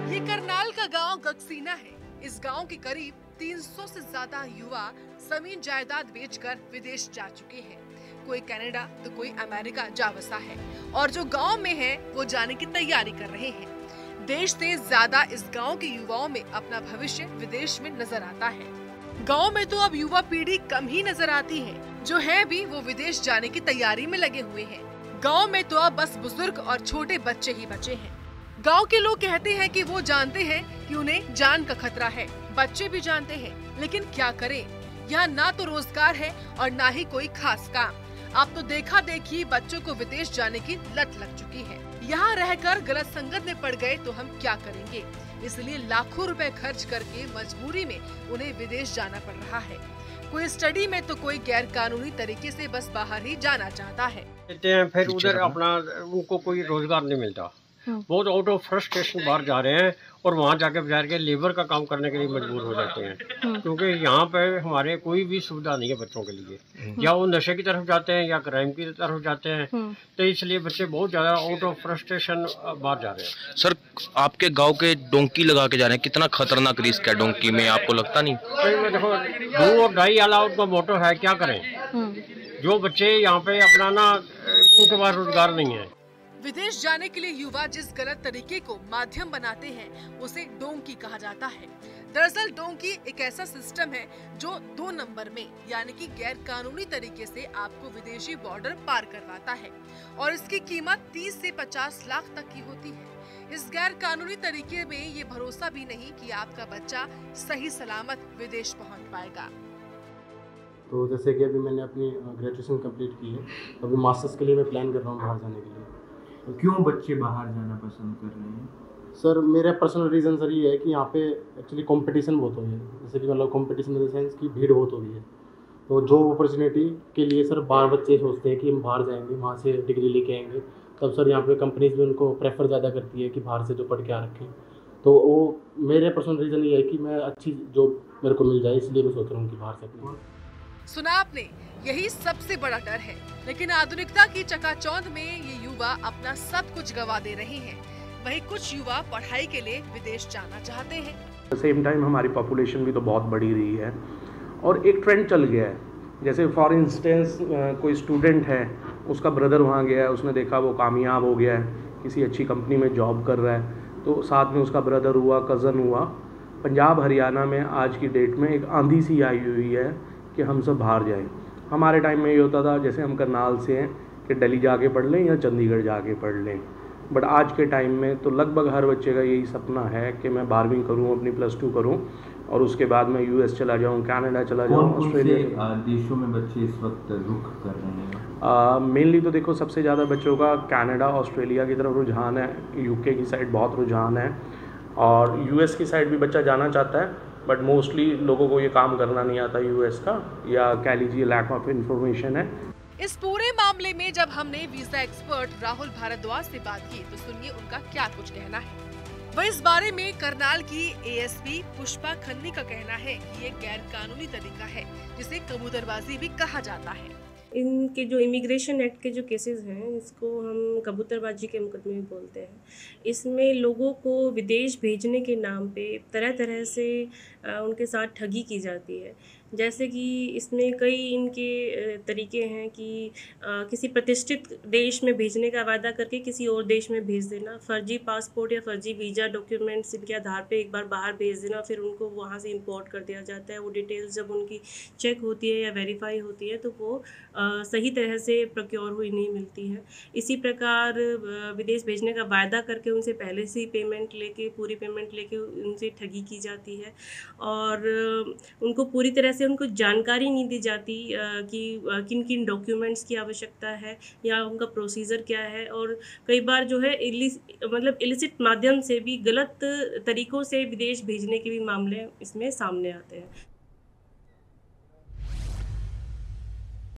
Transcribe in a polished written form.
ये करनाल का गांव गगसीना है। इस गांव के करीब 300 से ज्यादा युवा जमीन जायदाद बेचकर विदेश जा चुके हैं। कोई कनाडा तो कोई अमेरिका जा बसा है और जो गांव में है वो जाने की तैयारी कर रहे हैं। देश से ज्यादा इस गांव के युवाओं में अपना भविष्य विदेश में नजर आता है। गांव में तो अब युवा पीढ़ी कम ही नजर आती है, जो है भी वो विदेश जाने की तैयारी में लगे हुए हैं। गांव में तो अब बस बुजुर्ग और छोटे बच्चे ही बचे हैं। गांव के लोग कहते हैं कि वो जानते हैं कि उन्हें जान का खतरा है, बच्चे भी जानते हैं, लेकिन क्या करें, यहाँ ना तो रोजगार है और ना ही कोई खास काम। अब तो देखा देखी बच्चों को विदेश जाने की लत लग चुकी है। यहाँ रहकर गलत संगत में पड़ गए तो हम क्या करेंगे, इसलिए लाखों रुपए खर्च करके मजबूरी में उन्हें विदेश जाना पड़ रहा है। कोई स्टडी में तो कोई गैर कानूनी तरीके से बस बाहर ही जाना चाहता है। फिर उधर अपना उनको कोई रोजगार नहीं मिलता, बहुत आउट ऑफ फ्रस्ट्रेशन बाहर जा रहे हैं और वहाँ जाके बेचारे के लेबर का काम करने के लिए मजबूर हो जाते हैं, क्योंकि यहाँ पे हमारे कोई भी सुविधा नहीं है बच्चों के लिए। या वो नशे की तरफ जाते हैं या क्राइम की तरफ जाते हैं, तो इसलिए बच्चे बहुत ज्यादा आउट ऑफ फ्रस्ट्रेशन बाहर जा रहे हैं। सर, आपके गांव के डोंकी लगा के जा रहे हैं, कितना खतरनाक रिस्क है डोंकी में, आपको लगता नहीं? तो देखो 2 और 2.5 अलाउट का मोटो है, क्या करें। जो बच्चे यहाँ पे अपना ना उनके पास रोजगार नहीं है। विदेश जाने के लिए युवा जिस गलत तरीके को माध्यम बनाते हैं उसे डोंकी कहा जाता है। दरअसल डोंकी एक ऐसा सिस्टम है जो 2 नंबर में यानी कि गैर कानूनी तरीके से आपको विदेशी बॉर्डर पार करवाता है और इसकी कीमत 30 से 50 लाख तक की होती है। इस गैर कानूनी तरीके में ये भरोसा भी नहीं कि आपका बच्चा सही सलामत विदेश पहुँच पाएगा। तो जैसे कि अभी मैंने अपनी ग्रेजुएशन कंप्लीट की है, अभी मास्टर्स के लिए मैं प्लान कर रहा हूँ बाहर जाने के लिए। तो क्यों बच्चे बाहर जाना पसंद कर रहे हैं? सर मेरा पर्सनल रीज़न सर ये है कि यहाँ पे एक्चुअली कंपटीशन बहुत हो गई है। जैसे कि मतलब कंपटीशन इन द सेंस की भीड़ बहुत हो गई है, तो जॉब अपॉर्चुनिटी के लिए सर बाहर बच्चे सोचते हैं कि हम बाहर जाएंगे, वहाँ से डिग्री लेके आएंगे, तब सर यहाँ पे कंपनीज भी उनको प्रेफर ज़्यादा करती है कि बाहर से जो पढ़ के आ रखें। तो वो मेरे पर्सनल रीज़न ये है कि मैं अच्छी जॉब मेरे को मिल जाए, इसलिए मैं सोच रहा हूँ कि बाहर से अपना। सुना आपने, यही सबसे बड़ा डर है, लेकिन आधुनिकता की चकाचौंध में ये युवा अपना सब कुछ गवा दे रहे हैं। वहीं कुछ युवा पढ़ाई के लिए विदेश जाना चाहते हैं। सेम टाइम हमारी पॉपुलेशन भी तो बहुत बढ़ी रही है और एक ट्रेंड चल गया है। जैसे फॉर इंस्टेंस कोई स्टूडेंट है, उसका ब्रदर वहाँ गया है, उसने देखा वो कामयाब हो गया है, किसी अच्छी कंपनी में जॉब कर रहा है, तो साथ में उसका ब्रदर हुआ, कज़न हुआ। पंजाब हरियाणा में आज की डेट में एक आंधी सी आई हुई है कि हम सब बाहर जाएं। हमारे टाइम में ये होता था, जैसे हम करनाल से हैं, कि दिल्ली जाके पढ़ लें या चंडीगढ़ जाके पढ़ लें। बट आज के टाइम में तो लगभग हर बच्चे का यही सपना है कि मैं 12वीं करूं, अपनी +2 करूं और उसके बाद मैं US चला जाऊं, कनाडा चला जाऊं, ऑस्ट्रेलिया। देशों में बच्चे इस वक्त रुख कर रहे हैं? मेनली तो देखो सबसे ज़्यादा बच्चों का कनाडा, ऑस्ट्रेलिया की तरफ रुझान है, UK की साइड बहुत रुझान है और US की साइड भी बच्चा जाना चाहता है, बट मोस्टली लोगों को ये काम करना नहीं आता US का, या कह लीजिए लैक ऑफ इन्फॉर्मेशन है। इस पूरे मामले में जब हमने वीजा एक्सपर्ट राहुल भारद्वाज से बात की तो सुनिए उनका क्या कुछ कहना है। वह इस बारे में करनाल की ASP पुष्पा खन्नी का कहना है कि ये गैर कानूनी तरीका है, जिसे कबूतरबाजी भी कहा जाता है। इनके जो इमिग्रेशन एक्ट के जो केसेस हैं, इसको हम कबूतरबाजी के मुकदमे भी बोलते हैं। इसमें लोगों को विदेश भेजने के नाम पे तरह तरह से उनके साथ ठगी की जाती है। जैसे कि इसमें कई इनके तरीके हैं कि किसी प्रतिष्ठित देश में भेजने का वादा करके किसी और देश में भेज देना, फर्जी पासपोर्ट या फर्जी वीज़ा डॉक्यूमेंट्स इनके आधार पे एक बार बाहर भेज देना, फिर उनको वहाँ से इंपोर्ट कर दिया जाता है। वो डिटेल्स जब उनकी चेक होती है या वेरीफाई होती है तो वो सही तरह से प्रोक्योर हुई नहीं मिलती है। इसी प्रकार विदेश भेजने का वायदा करके उनसे पहले से ही पूरी पेमेंट लेके उनसे ठगी की जाती है और उनको पूरी तरह से उनको जानकारी नहीं दी जाती कि किन किन डॉक्यूमेंट्स की आवश्यकता है या उनका प्रोसीजर क्या है। और कई बार जो है इलिसिट माध्यम से भी, गलत तरीक़ों से विदेश भेजने के भी मामले इसमें सामने आते हैं।